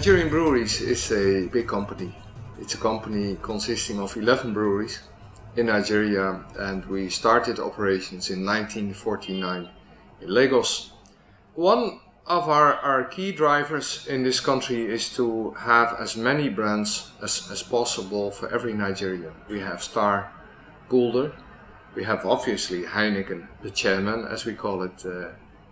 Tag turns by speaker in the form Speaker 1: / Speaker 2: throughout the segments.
Speaker 1: Nigerian Breweries is a big company. It's a company consisting of 11 breweries in Nigeria, and we started operations in 1949 in Lagos. One of our key drivers in this country is to have as many brands as possible for every Nigerian. We have Star, Gulder, we have obviously Heineken, the chairman as we call it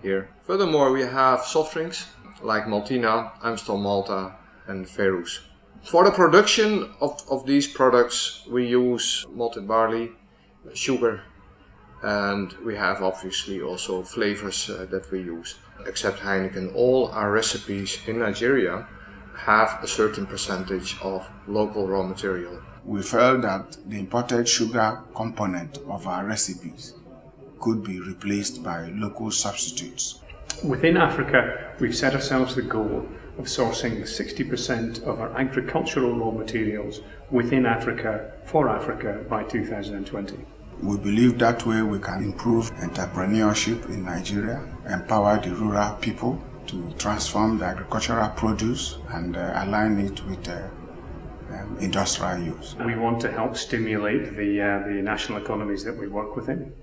Speaker 1: here. Furthermore, we have soft drinks like Maltina, Amstel Malta and Verus. For the production of these products we use malted barley, sugar, and we have obviously also flavors that we use. Except Heineken, all our recipes in Nigeria have a certain percentage of local raw material.
Speaker 2: We felt that the imported sugar component of our recipes could be replaced by local substitutes.
Speaker 3: Within Africa, we've set ourselves the goal of sourcing 60% of our agricultural raw materials within Africa for Africa by 2020.
Speaker 2: We believe that way we can improve entrepreneurship in Nigeria, empower the rural people to transform the agricultural produce and align it with industrial use.
Speaker 3: We want to help stimulate the national economies that we work within.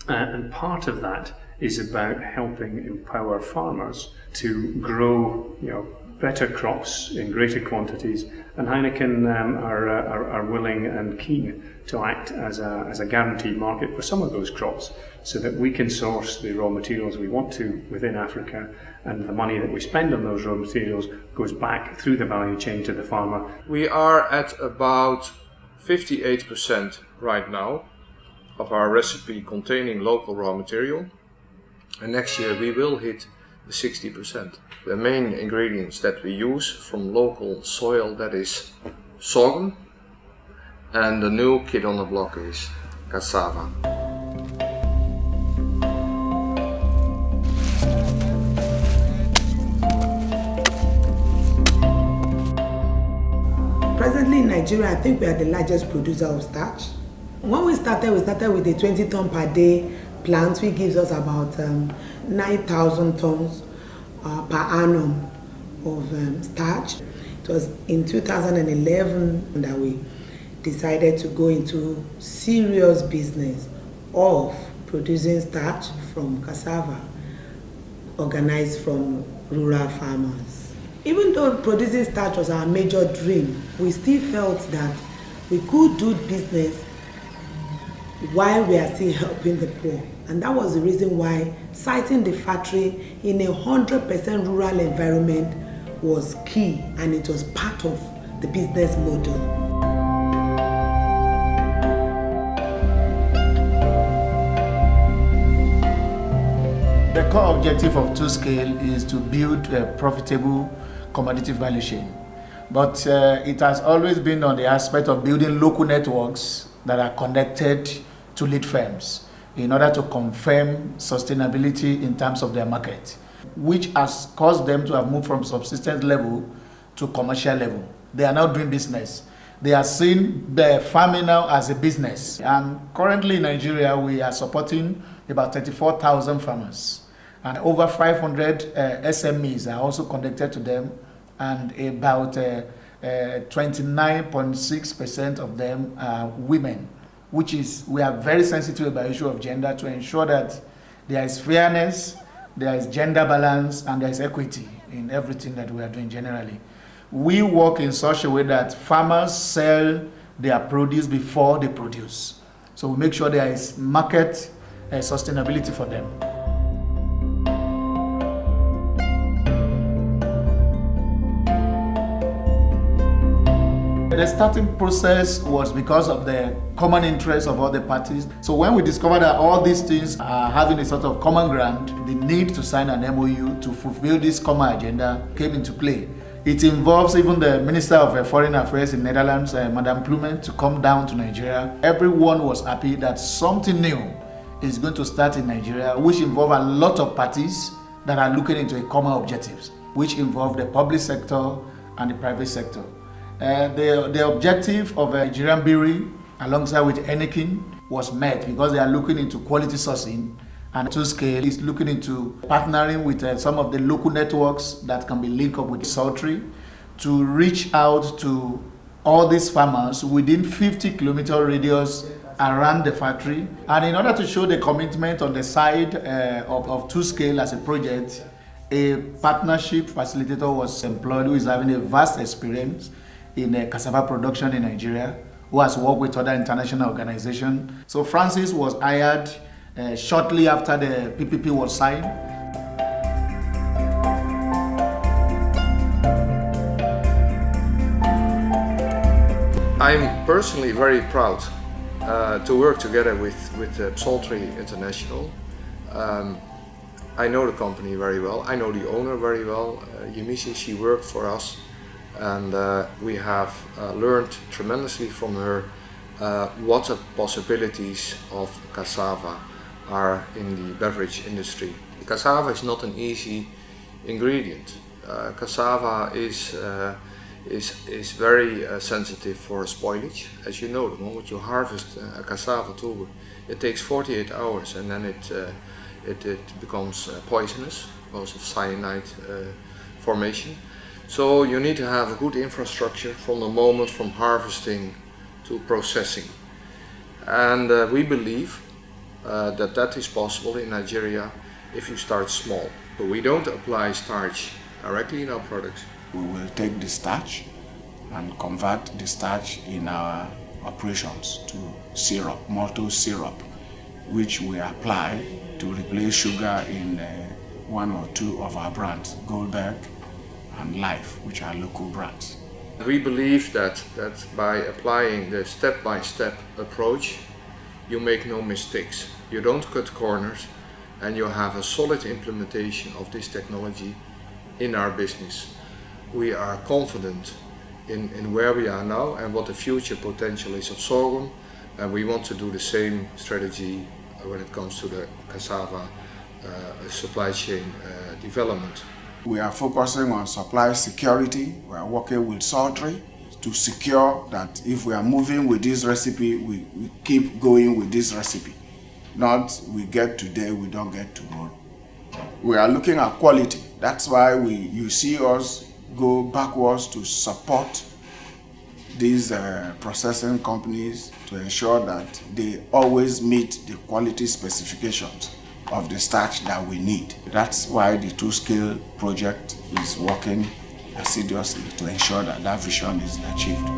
Speaker 3: And part of that is about helping empower farmers to grow, better crops in greater quantities. And Heineken are willing and keen to act as a guaranteed market for some of those crops, so that we can source the raw materials we want to within Africa, and the money that we spend on those raw materials goes back through the value chain to the farmer.
Speaker 1: We are at about 58% right now of our recipe containing local raw material, and next year we will hit the 60%. The main ingredients that we use from local soil, that is sorghum, and the new kid on the block is cassava.
Speaker 4: Presently in Nigeria, I think we are the largest producer of starch. When we started with a 20 ton per day plant, which gives us about 9,000 tons per annum of starch. It was in 2011 that we decided to go into serious business of producing starch from cassava, organized from rural farmers. Even though producing starch was our major dream, we still felt that we could do business while we are still helping the poor. And that was the reason why siting the factory in a 100% rural environment was key, and it was part of the business model.
Speaker 5: The core objective of 2Scale is to build a profitable commodity value chain. But it has always been on the aspect of building local networks that are connected to lead firms in order to confirm sustainability in terms of their market, which has caused them to have moved from subsistence level to commercial level. They are now doing business. They are seeing the farming now as a business. And currently in Nigeria, we are supporting about 34,000 farmers. And over 500 SMEs are also connected to them, and about 29.6% of them are women, which is, we are very sensitive about the issue of gender to ensure that there is fairness, there is gender balance, and there is equity in everything that we are doing generally. We work in such a way that farmers sell their produce before they produce. So we make sure there is market sustainability for them. The starting process was because of the common interest of all the parties. So when we discovered that all these things are having a sort of common ground, the need to sign an MOU to fulfill this common agenda came into play. It involves even the Minister of Foreign Affairs in Netherlands, Madame Plumet, to come down to Nigeria. Everyone was happy that something new is going to start in Nigeria, which involve a lot of parties that are looking into a common objectives, which involve the public sector and the private sector. The objective of Nigerian Brewery, alongside with Heineken, was met because they are looking into quality sourcing, and 2Scale is looking into partnering with some of the local networks that can be linked up with Psaltry, to reach out to all these farmers within 50-kilometer radius around the factory. And in order to show the commitment on the side of 2Scale as a project, a partnership facilitator was employed who is having a vast experience in cassava production in Nigeria, who has worked with other international organizations. So Francis was hired shortly after the PPP was signed.
Speaker 1: I'm personally very proud to work together with Psaltry International. I know the company very well. I know the owner very well. Yumisi, she worked for us, and we have learned tremendously from her what the possibilities of cassava are in the beverage industry. Cassava is not an easy ingredient. Cassava is very sensitive for spoilage. As you know, the moment you harvest a cassava tuber, it takes 48 hours and then it becomes poisonous because of cyanide formation. So you need to have a good infrastructure from the moment from harvesting to processing. And we believe that is possible in Nigeria if you start small. But we don't apply starch directly in our products.
Speaker 2: We will take the starch and convert the starch in our operations to syrup, maltose syrup, which we apply to replace sugar in one or two of our brands, Goldberg and Life, which are local brands.
Speaker 1: We believe that by applying the step-by-step approach, you make no mistakes. You don't cut corners, and you have a solid implementation of this technology in our business. We are confident in where we are now and what the future potential is of sorghum, and we want to do the same strategy when it comes to the cassava supply chain development.
Speaker 2: We are focusing on supply security. We are working with Psaltry to secure that if we are moving with this recipe, we keep going with this recipe. Not we get today, we don't get tomorrow. We are looking at quality. That's why you see us go backwards to support these processing companies to ensure that they always meet the quality specifications of the starch that we need. That's why the 2Scale project is working assiduously to ensure that that vision is achieved.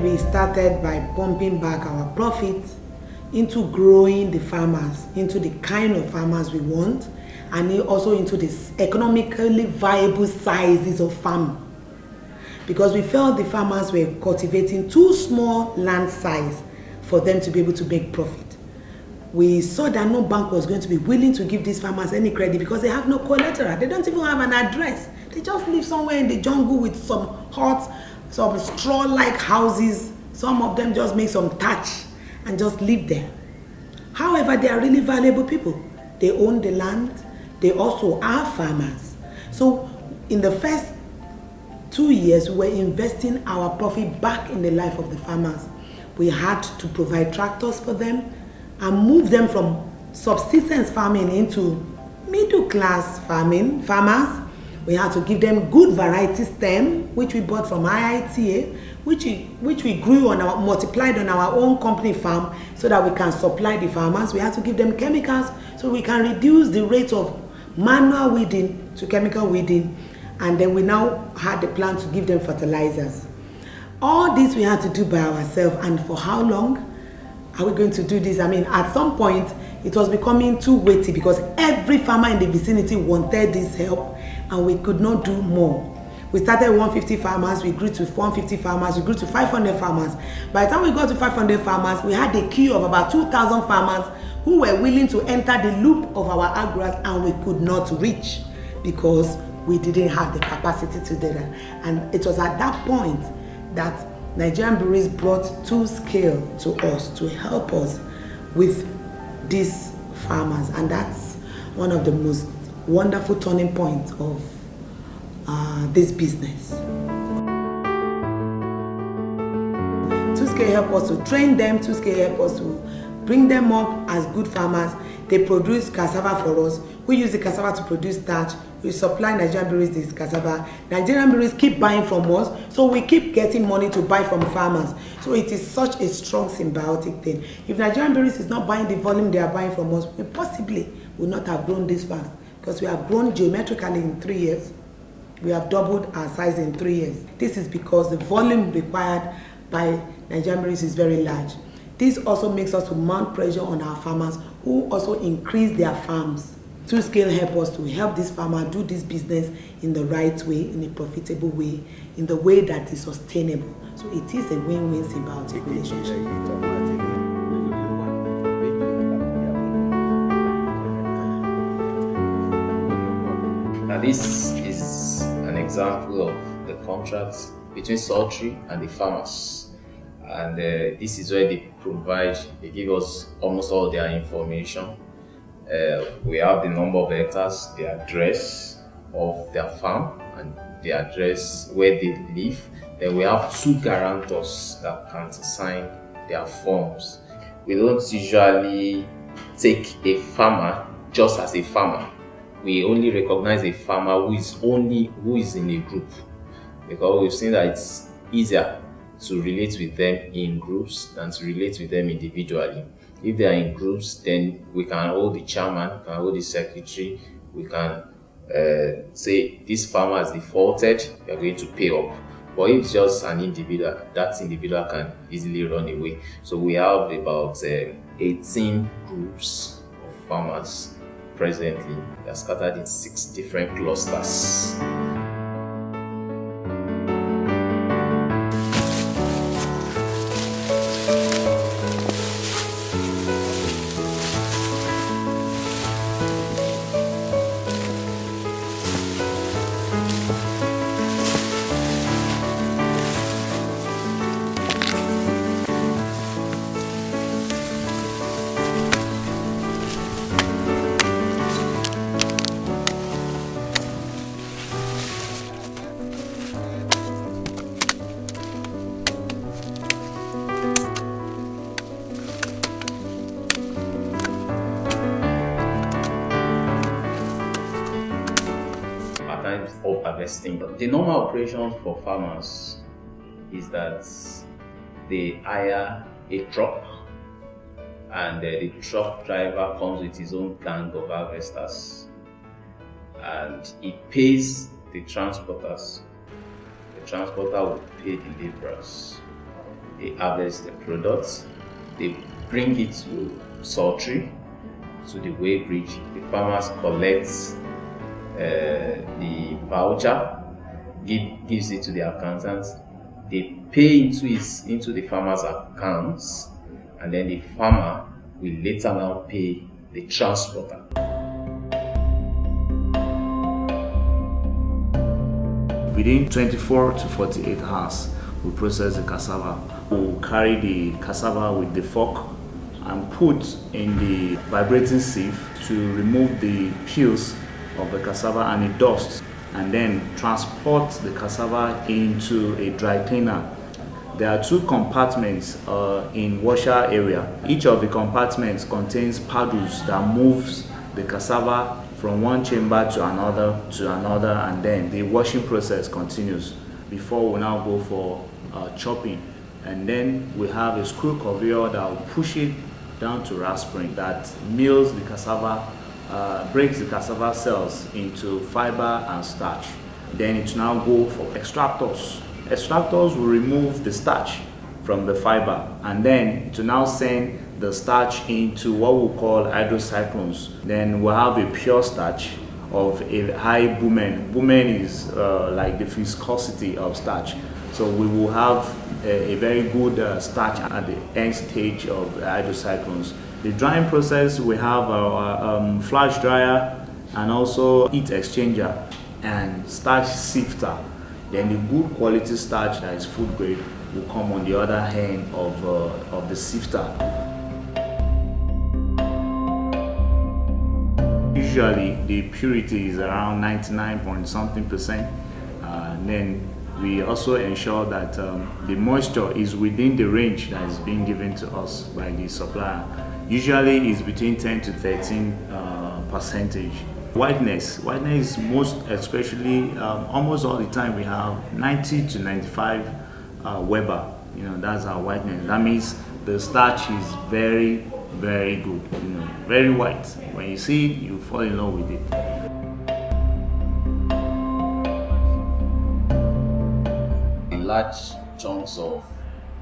Speaker 4: We started by pumping back our profits into growing the farmers, into the kind of farmers we want, and also into the economically viable sizes of farming. Because we felt the farmers were cultivating too small land size for them to be able to make profit. We saw that no bank was going to be willing to give these farmers any credit because they have no collateral. They don't even have an address. They just live somewhere in the jungle with some huts, some straw-like houses. Some of them just make some thatch and just live there. However, they are really valuable people. They own the land. They also are farmers. So in the first 2 years, we were investing our profit back in the life of the farmers. We had to provide tractors for them and move them from subsistence farming into middle-class farmers. We had to give them good variety stem, which we bought from IITA, which we grew multiplied on our own company farm so that we can supply the farmers. We had to give them chemicals so we can reduce the rate of manual weeding to chemical weeding, and then we now had the plan to give them fertilizers. All this we had to do by ourselves, and for how long are we going to do this? I mean, at some point it was becoming too weighty because every farmer in the vicinity wanted this help and we could not do more. We started with 150 farmers, we grew to 150 farmers, we grew to 500 farmers. By the time we got to 500 farmers, we had a queue of about 2,000 farmers who were willing to enter the loop of our agras, and we could not reach because we didn't have the capacity to do that. And it was at that point that Nigerian Breweries brought 2Scale to us to help us with these farmers, and that's one of the most wonderful turning points of this business. 2Scale helped us to train them, 2Scale helped us to bring them up as good farmers. They produce cassava for us. We use the cassava to produce starch. We supply Nigerian breweries this cassava. Nigerian breweries keep buying from us, so we keep getting money to buy from farmers. So it is such a strong symbiotic thing. If Nigerian breweries is not buying the volume they are buying from us, we possibly would not have grown this fast, because we have grown geometrically in 3 years. We have doubled our size in 3 years. This is because the volume required by Nigerian breweries is very large. This also makes us to mount pressure on our farmers, who also increase their farms. Two scale help us to help this farmer do this business in the right way, in a profitable way, in the way that is sustainable. So it is a win-win symbiotic relationship.
Speaker 6: Now this is an example of the contract between Psaltry and the farmers. And this is where they give us almost all their information. We have the number of hectares, the address of their farm, and the address where they live. Then we have 2 guarantors that can sign their forms. We don't usually take a farmer just as a farmer. We only recognize a farmer who is in a group, because we've seen that it's easier to relate with them in groups than to relate with them individually. If they are in groups, then we can hold the chairman, we can hold the secretary, we can say this farmer has defaulted, we are going to pay up. But if it's just an individual, that individual can easily run away. So we have about 18 groups of farmers presently. They are scattered in 6 different clusters. Of harvesting. The normal operation for farmers is that they hire a truck, and the truck driver comes with his own gang of harvesters, and he pays the transporters. The transporter will pay the laborers. They harvest the products, they bring it to Psaltry, to the weighbridge. The farmers collect the voucher, gives it to the accountants. They pay into the farmer's accounts, and then the farmer will later now pay the transporter.
Speaker 7: Within 24 to 48 hours, we process the cassava. We'll carry the cassava with the fork and put in the vibrating sieve to remove the peels of the cassava and the dust, and then transport the cassava into a dry cleaner. There are 2 compartments in washer area. Each of the compartments contains paddles that moves the cassava from one chamber to another, and then the washing process continues before we now go for chopping. And then we have a screw conveyor that will push it down to raspberry that mills the cassava, breaks the cassava cells into fiber and starch. Then it will now go for extractors. Extractors will remove the starch from the fiber, and then it will now send the starch into what we call hydrocyclones. Then we'll have a pure starch of a high bumen. Bumen is like the viscosity of starch. So we will have a very good starch at the end stage of hydrocyclones. The drying process, we have our flash dryer and also heat exchanger and starch sifter. Then the good quality starch that is food grade will come on the other hand of the sifter. Usually the purity is around 99.something%. Then we also ensure that the moisture is within the range that is being given to us by the supplier. Usually it's between 10 to 13%. Whiteness is most especially, almost all the time we have 90 to 95 Weber. That's our whiteness. That means the starch is very, very good, very white. When you see it, you fall in love with it.
Speaker 6: The large chunks of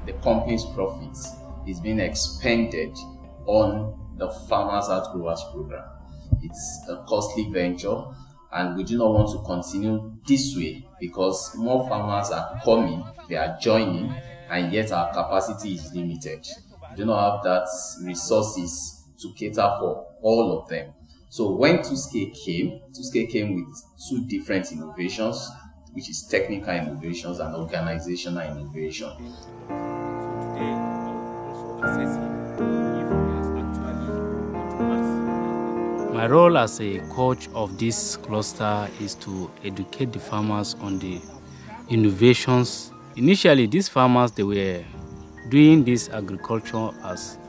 Speaker 6: the company's profits is being expended on the Farmers Outgrowers program. It's a costly venture, and we do not want to continue this way because more farmers are coming, they are joining, and yet our capacity is limited. We do not have that resources to cater for all of them. So when 2Scale came with two different innovations, which is technical innovations and organizational innovation.
Speaker 8: My role as a coach of this cluster is to educate the farmers on the innovations. Initially, these farmers, they were doing this agriculture as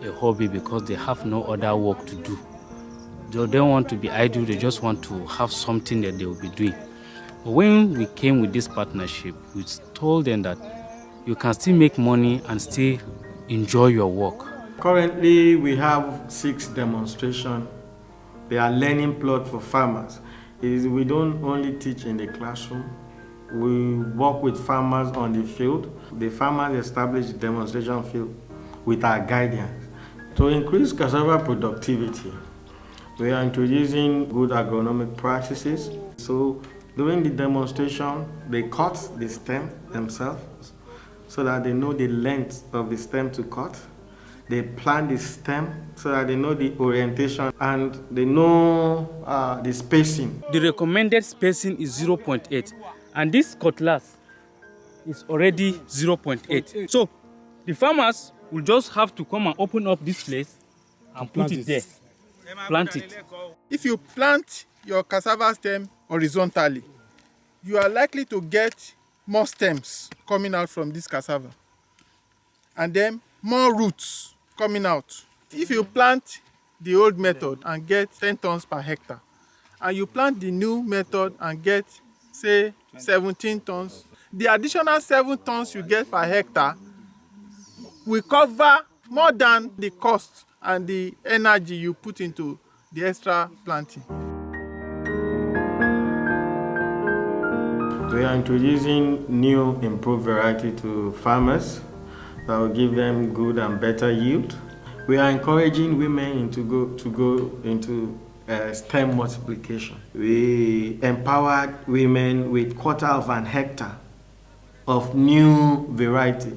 Speaker 8: a hobby because they have no other work to do. They don't want to be idle, they just want to have something that they will be doing. But when we came with this partnership, we told them that you can still make money and still enjoy your work.
Speaker 9: Currently, we have 6 demonstrations. They are learning plot for farmers. We don't only teach in the classroom. We work with farmers on the field. The farmers establish the demonstration field with our guidance. To increase cassava productivity, we are introducing good agronomic practices. So during the demonstration, they cut the stem themselves so that they know the length of the stem to cut. They plant the stem so that they know the orientation and they know the spacing.
Speaker 8: The recommended spacing is 0.8 and this cutlass is already 0.8. So the farmers will just have to come and open up this place and put it there. Plant it.
Speaker 10: If you plant your cassava stem horizontally, you are likely to get more stems coming out from this cassava and then more roots coming out. If you plant the old method and get 10 tons per hectare, and you plant the new method and get, say, 17 tons, the additional 7 tons you get per hectare will cover more than the cost and the energy you put into the extra planting.
Speaker 9: We are introducing new improved variety to farmers that will give them good and better yield. We are encouraging women to go into stem multiplication. We empowered women with 1/4 hectare of new variety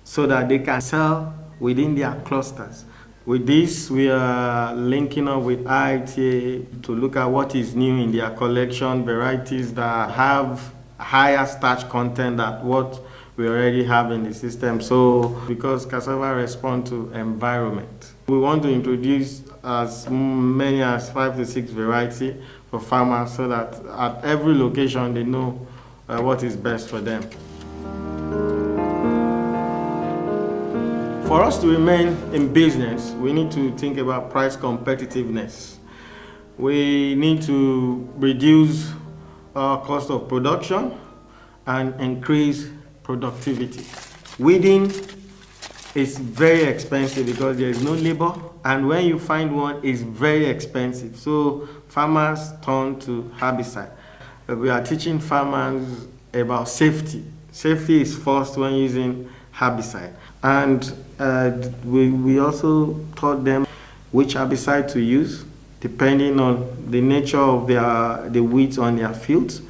Speaker 9: so that they can sell within their clusters. With this, we are linking up with IITA to look at what is new in their collection, varieties that have higher starch content than what we already have in the system. So because cassava responds to environment, we want to introduce as many as 5 to 6 varieties for farmers so that at every location they know what is best for them. For us to remain in business, we need to think about price competitiveness. We need to reduce our cost of production and increase productivity. Weeding is very expensive because there is no labor, and when you find one, it's very expensive. So farmers turn to herbicide. We are teaching farmers about safety. Safety is first when using herbicide. And we also taught them which herbicide to use depending on the nature of the weeds on their fields.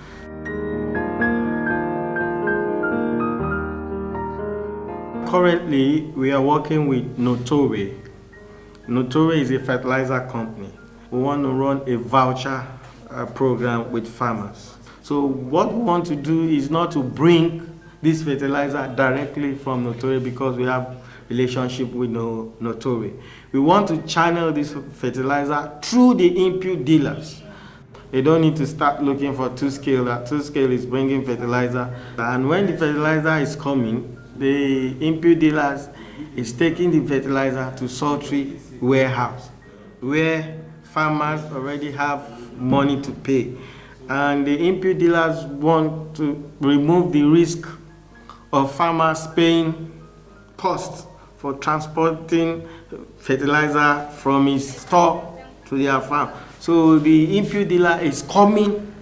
Speaker 9: Currently, we are working with Notore. Notore is a fertilizer company. We want to run a voucher program with farmers. So what we want to do is not to bring this fertilizer directly from Notore because we have relationship with Notore. We want to channel this fertilizer through the input dealers. They don't need to start looking for 2Scale. 2Scale is bringing fertilizer. And when the fertilizer is coming, the input dealers is taking the fertilizer to Psaltry warehouse, where farmers already have money to pay. And the input dealers want to remove the risk of farmers paying costs for transporting fertilizer from his store to their farm. So the input dealer is coming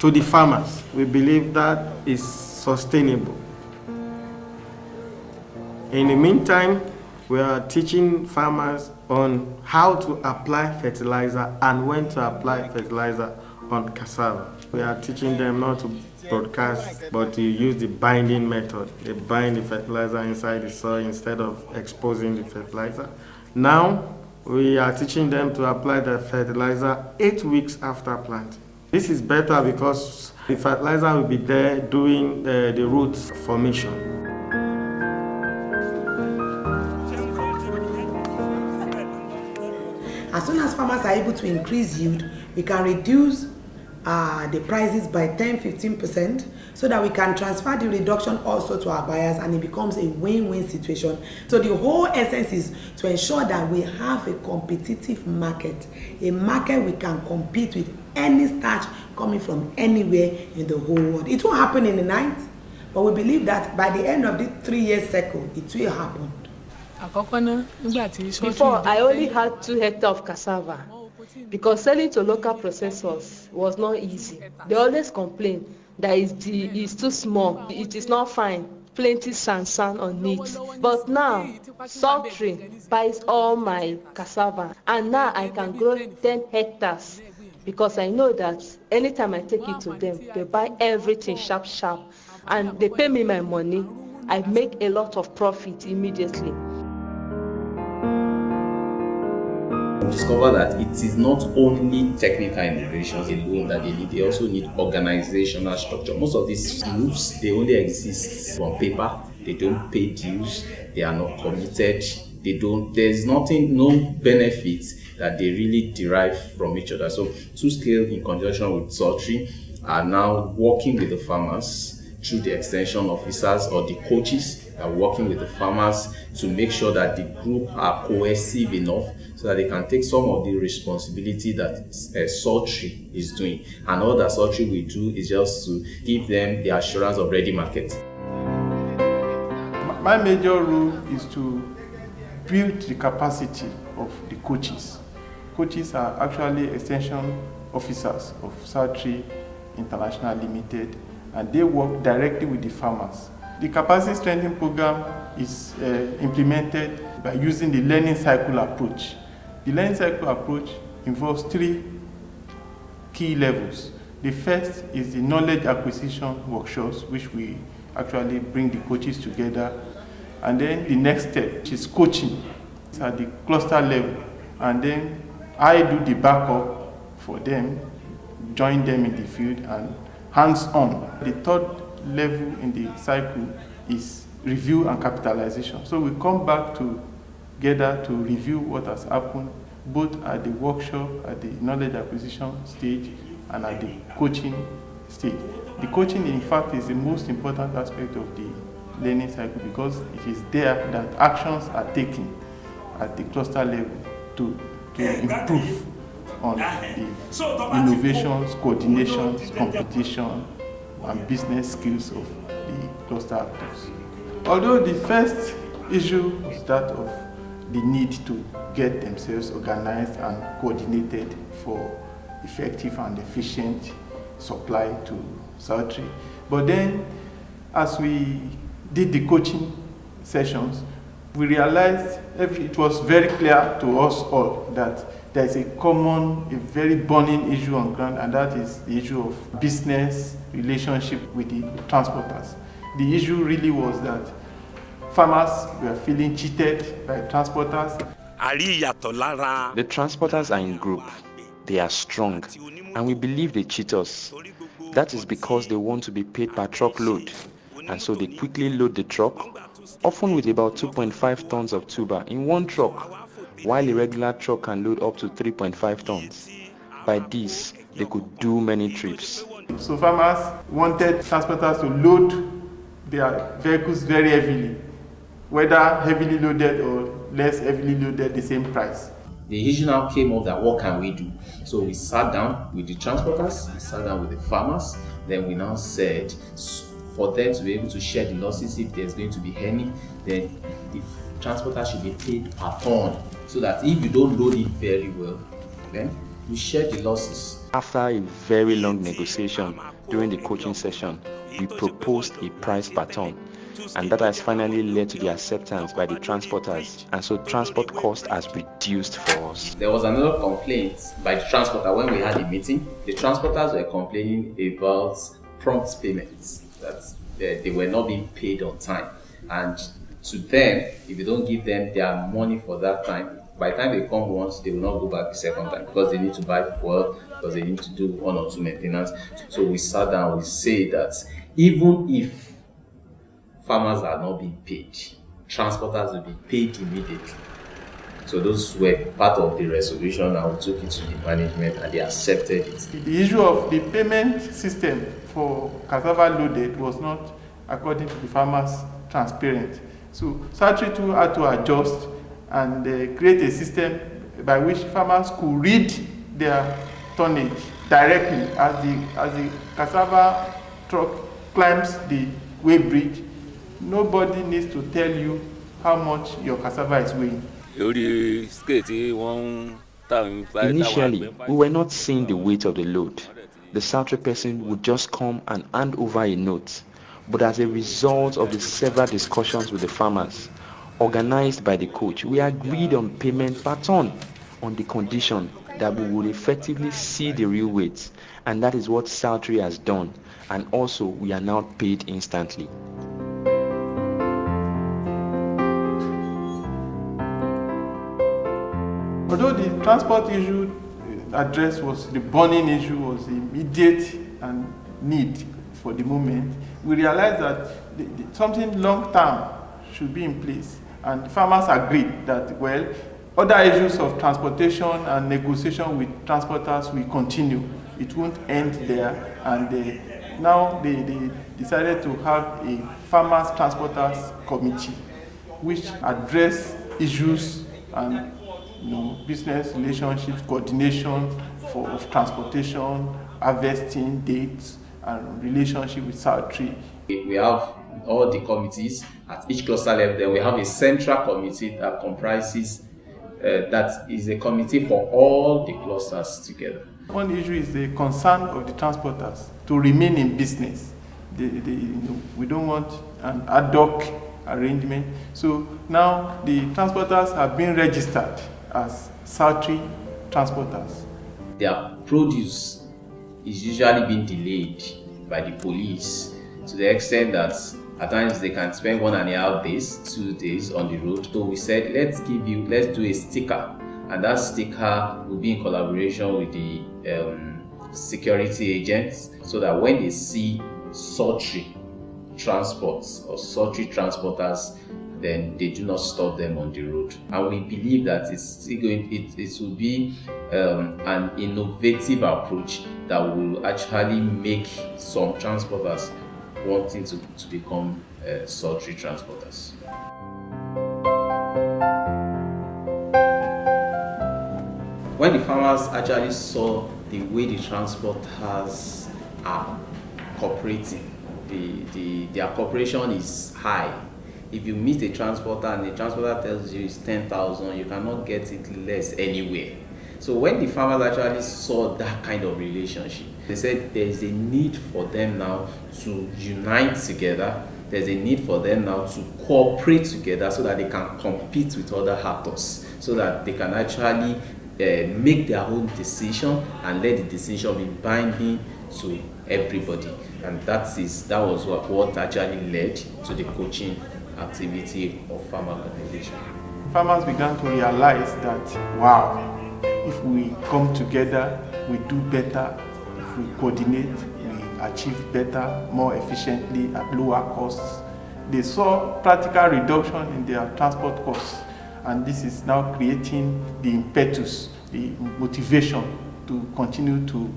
Speaker 9: to the farmers. We believe that is sustainable. In the meantime, we are teaching farmers on how to apply fertilizer and when to apply fertilizer on cassava. We are teaching them not to broadcast, but to use the binding method. They bind the fertilizer inside the soil instead of exposing the fertilizer. Now, we are teaching them to apply the fertilizer 8 weeks after planting. This is better because the fertilizer will be there doing the root formation.
Speaker 4: As soon as farmers are able to increase yield, we can reduce the prices by 10-15% so that we can transfer the reduction also to our buyers, and it becomes a win-win situation. So the whole essence is to ensure that we have a competitive market, a market we can compete with any starch coming from anywhere in the whole world. It won't happen in the night, but we believe that by the end of the 3-year cycle, it will happen.
Speaker 11: Before, I only had 2 hectares of cassava because selling to local processors was not easy. They always complain that it's too small, it is not fine, plenty sand on it. But now, Psaltry buys all my cassava, and now I can grow 10 hectares because I know that anytime I take it to them, they buy everything sharp, and they pay me my money. I make a lot of profit immediately.
Speaker 6: Discover that it is not only technical innovations alone that they need, they also need organizational structure. Most of these groups, they only exist on paper, they don't pay dues, they are not committed, there's no benefits that they really derive from each other. So TwoScale, in conjunction with Psaltry, are now working with the farmers through the extension officers or the coaches that are working with the farmers to make sure that the group are cohesive enough so that they can take some of the responsibility that Psaltry is doing. And all that Psaltry will do is just to give them the assurance of ready market.
Speaker 10: My major role is to build the capacity of the coaches. Coaches are actually extension officers of Psaltry International Limited, and they work directly with the farmers. The capacity strengthening program is implemented by using the learning cycle approach. The learning cycle approach involves 3 key levels. The first is the knowledge acquisition workshops, which we actually bring the coaches together. And then the next step, which is coaching. It's at the cluster level. And then I do the backup for them, join them in the field, and hands-on. The third level in the cycle is review and capitalization. So we come back together to review what has happened, both at the workshop, at the knowledge acquisition stage, and at the coaching stage. The coaching, in fact, is the most important aspect of the learning cycle because it is there that actions are taken at the cluster level to improve on the innovations, coordinations, competition, and business skills of the cluster actors. Although the first issue was that of the need to get themselves organized and coordinated for effective and efficient supply to Psaltry. But then, as we did the coaching sessions, we realized it was very clear to us all that there is a very burning issue on ground, and that is the issue of business relationship with the transporters. The issue really was that farmers were feeling cheated by transporters.
Speaker 12: The transporters are in group. They are strong, and we believe they cheat us. That is because they want to be paid per truckload, and so they quickly load the truck, often with about 2.5 tons of tuber in one truck, while a regular truck can load up to 3.5 tons. By this, they could do many trips.
Speaker 10: So farmers wanted transporters to load their vehicles very heavily, whether heavily loaded or less heavily loaded, the same price.
Speaker 6: the issue now came up that what can we do? So we sat down with the transporters, we sat down with the farmers, then we now said for them to be able to share the losses if there's going to be any, then the transporter should be paid per ton, so that if you don't load it very well, then you share the losses.
Speaker 12: After a very long negotiation during the coaching session, we proposed a price per ton, and that has finally led to the acceptance by the transporters, and so transport cost has reduced for us.
Speaker 6: There was another complaint by the transporter when we had a meeting. The transporters were complaining about prompt payments, that they were not being paid on time, and to them, if you don't give them their money for that time, by the time they come once, they will not go back the second time, because they need to buy fuel, because they need to do one or two maintenance. So we sat down, we say that even if farmers are not being paid, transporters will be paid immediately. So those were part of the resolution, and we took it to the management and they accepted it.
Speaker 10: The issue of the payment system for cassava loaded was not, according to the farmers, transparent. So Psaltry too had to adjust and create a system by which farmers could read their tonnage directly as the cassava truck climbs the weighbridge. Nobody needs to tell you how much your cassava is weighing.
Speaker 12: Initially, we were not seeing the weight of the load. The Psaltry person would just come and hand over a note. But as a result of the several discussions with the farmers, organized by the coach, we agreed on payment per ton on the condition that we would effectively see the real weight, and that is what Psaltry has done, and also we are now paid instantly.
Speaker 10: Although the transport issue addressed was the burning issue, was immediate and need for the moment, we realized that something long term should be in place, and farmers agreed that, well, other issues of transportation and negotiation with transporters will continue. It won't end there, and now they decided to have a farmers transporters committee which address issues and business relationships, coordination of transportation, harvesting dates, and relationship with Psaltry.
Speaker 6: We have all the committees at each cluster level. Then we have a central committee that comprises, that is a committee for all the clusters together.
Speaker 10: One issue is the concern of the transporters to remain in business. We don't want an ad hoc arrangement. So now the transporters have been registered as Psaltry transporters.
Speaker 6: Their produce is usually being delayed by the police to the extent that at times they can spend 1.5 days, 2 days on the road. So we said, let's do a sticker, and that sticker will be in collaboration with the security agents, so that when they see Psaltry transports or Psaltry transporters, then they do not stop them on the road. And we believe that it will be an innovative approach that will actually make some transporters wanting to become Psaltry transporters. When the farmers actually saw the way the transporters are cooperating, their cooperation is high. If you meet a transporter and the transporter tells you it's 10,000, you cannot get it less anywhere. So when the farmers actually saw that kind of relationship, they said there's a need for them now to unite together. There's a need for them now to cooperate together so that they can compete with other actors, so that they can actually make their own decision and let the decision be binding to everybody. And that was what actually led to the coaching activity of farmer organization.
Speaker 10: Farmers began to realize that, wow, if we come together, we do better. If we coordinate, we achieve better, more efficiently at lower costs. They saw practical reduction in their transport costs, and this is now creating the impetus, the motivation to continue to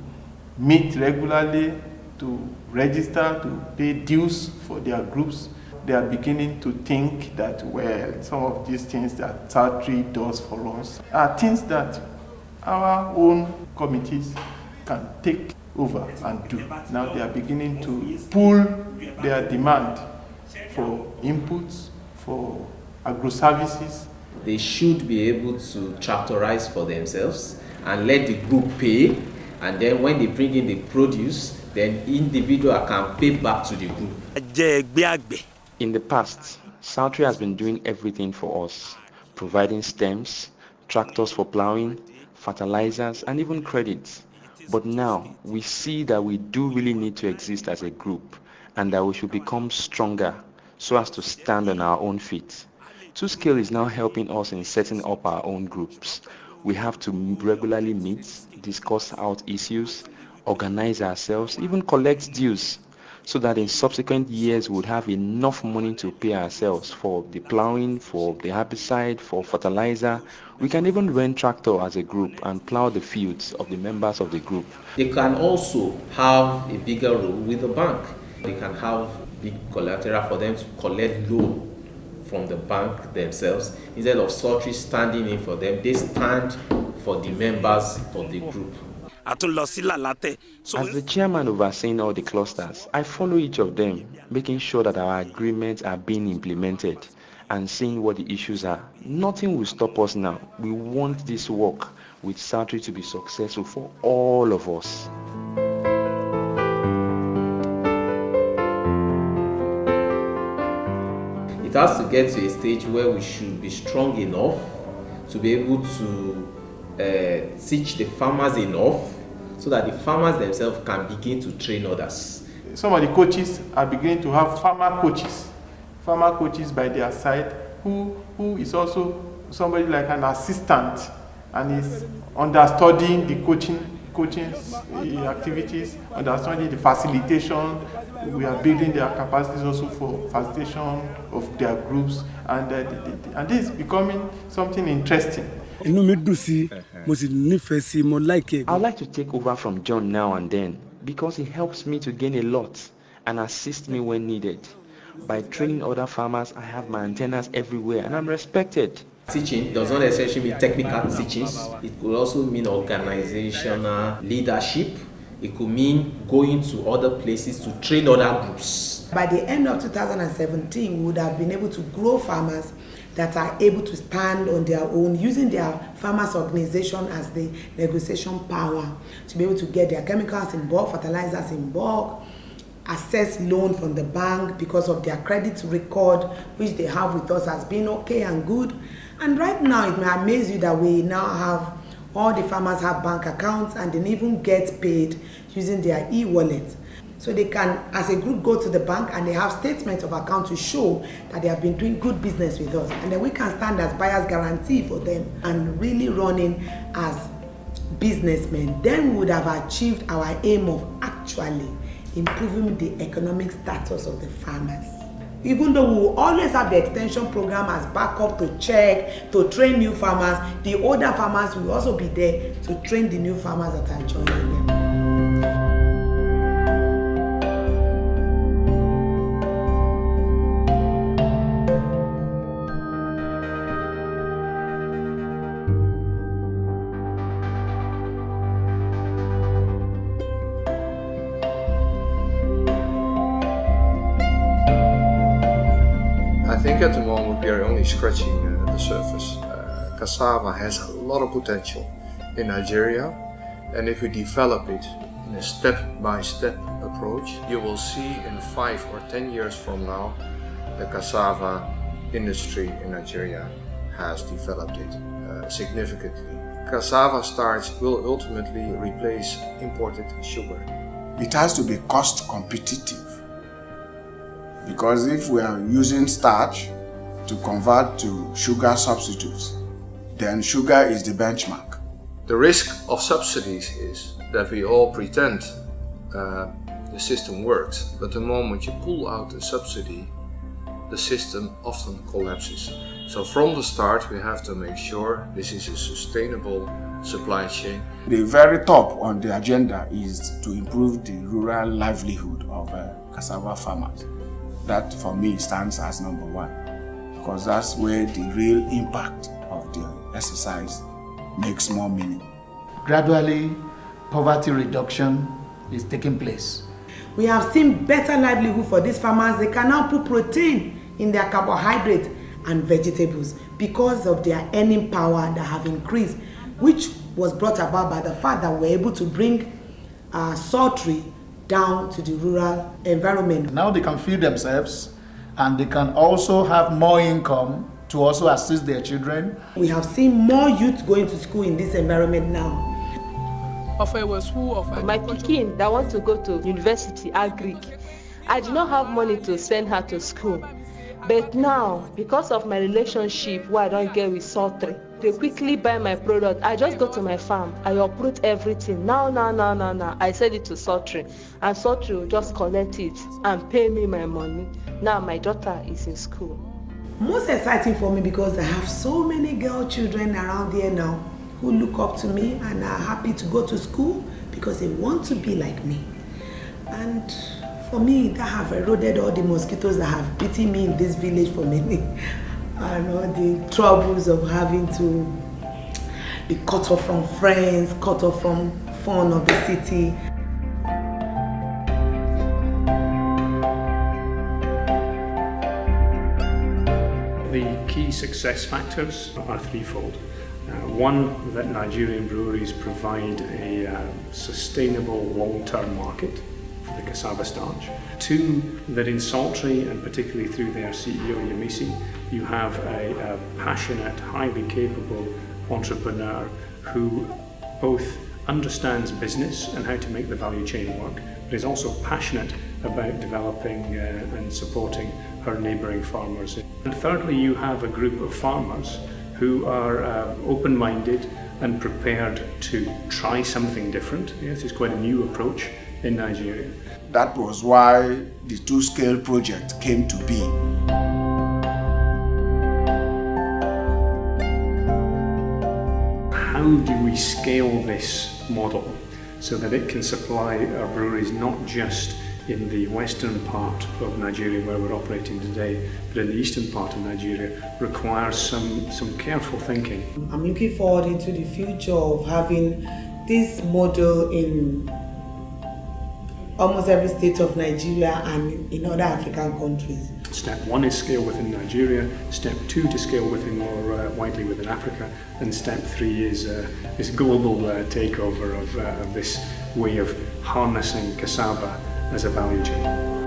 Speaker 10: meet regularly, to register, to pay dues for their groups. they are beginning to think that, well, some of these things that Psaltry does for us are things that our own committees can take over and do. Now they are beginning to pull their demand for inputs, for agro-services.
Speaker 6: They should be able to tractorize for themselves and let the group pay, and then when they bring in the produce, then individual can pay back to the group.
Speaker 12: In the past, Psaltry has been doing everything for us, providing stems, tractors for plowing, fertilizers, and even credits. But now, we see that we do really need to exist as a group, and that we should become stronger so as to stand on our own feet. 2Scale is now helping us in setting up our own groups. We have to regularly meet, discuss out issues, organize ourselves, even collect dues, so that in subsequent years we would have enough money to pay ourselves for the plowing, for the herbicide, for fertilizer. We can even rent tractor as a group and plow the fields of the members of the group.
Speaker 6: They can also have a bigger role with the bank. They can have big collateral for them to collect loan from the bank themselves. Instead of Psaltry standing in for them, they stand for the members of the group.
Speaker 12: As the chairman overseeing all the clusters, I follow each of them, making sure that our agreements are being implemented and seeing what the issues are. Nothing will stop us now. We want this work with Psaltry to be successful for all of us.
Speaker 6: It has to get to a stage where we should be strong enough to be able to teach the farmers enough so that the farmers themselves can begin to train others.
Speaker 10: Some of the coaches are beginning to have farmer coaches by their side, who is also somebody like an assistant and is understudying the coaching activities, understanding the facilitation. We are building their capacities also for facilitation of their groups, and this is becoming something interesting.
Speaker 12: I'd like to take over from John now and then because he helps me to gain a lot and assist me when needed. By training other farmers, I have my antennas everywhere and I'm respected.
Speaker 6: Teaching does not necessarily mean technical teachings. It could also mean organizational leadership. It could mean going to other places to train other groups.
Speaker 4: By the end of 2017, we would have been able to grow farmers that are able to stand on their own, using their farmers organization as the negotiation power to be able to get their chemicals in bulk, fertilizers in bulk, access loan from the bank because of their credit record, which they have with us has been okay and good. And right now, it may amaze you that we now have all the farmers have bank accounts and they even get paid using their e-wallet. So they can, as a group, go to the bank and they have statements of account to show that they have been doing good business with us. And then we can stand as buyer's guarantee for them and really running as businessmen. Then we would have achieved our aim of actually improving the economic status of the farmers. Even though we will always have the extension program as backup to check, to train new farmers, the older farmers will also be there to train the new farmers that are joining them.
Speaker 1: I think at the moment we are only scratching the surface. Cassava has a lot of potential in Nigeria, and if we develop it in a step-by-step approach, you will see in 5 or 10 years from now the cassava industry in Nigeria has developed it significantly. Cassava starch will ultimately replace imported sugar.
Speaker 2: It has to be cost competitive. Because if we are using starch to convert to sugar substitutes, then sugar is the benchmark.
Speaker 1: The risk of subsidies is that we all pretend the system works, but the moment you pull out the subsidy, the system often collapses. So from the start we have to make sure this is a sustainable supply chain.
Speaker 2: The very top on the agenda is to improve the rural livelihood of cassava farmers. That for me stands as number one, because that's where the real impact of the exercise makes more meaning.
Speaker 5: Gradually, poverty reduction is taking place.
Speaker 4: We have seen better livelihood for these farmers. They can now put protein in their carbohydrates and vegetables because of their earning power that have increased, which was brought about by the fact that we're able to bring Psaltry down to the rural environment.
Speaker 5: Now they can feed themselves and they can also have more income to also assist their children.
Speaker 4: We have seen more youth going to school in this environment now.
Speaker 11: My pikin that wants to go to university, Agric, I do not have money to send her to school. But now, because of my relationship where I don't get with Psaltry, they quickly buy my product. I just go to my farm, I uproot everything. Now, I send it to Psaltry, and Psaltry will just collect it and pay me my money. Now my daughter is in school.
Speaker 4: Most exciting for me because I have so many girl children around here now who look up to me and are happy to go to school because they want to be like me. And for me, that have eroded all the mosquitoes that have bitten me in this village for many, and all the troubles of having to be cut off from friends, cut off from fun of the city.
Speaker 3: The key success factors are threefold. One, that Nigerian breweries provide a sustainable long-term market for the cassava starch. Two, that in Psaltry, and particularly through their CEO Yemisi, you have a passionate, highly capable entrepreneur who both understands business and how to make the value chain work, but is also passionate about developing and supporting her neighbouring farmers. And thirdly, you have a group of farmers who are open-minded and prepared to try something different. This is quite a new approach in Nigeria.
Speaker 2: That was why the two-scale project came to be.
Speaker 3: How do we scale this model so that it can supply our breweries not just in the western part of Nigeria where we're operating today, but in the eastern part of Nigeria, requires some careful thinking.
Speaker 4: I'm looking forward into the future of having this model in almost every state of Nigeria and in other African countries.
Speaker 3: Step one is scale within Nigeria, step two to scale within more widely within Africa, and step three is this global takeover of this way of harnessing cassava as a value chain.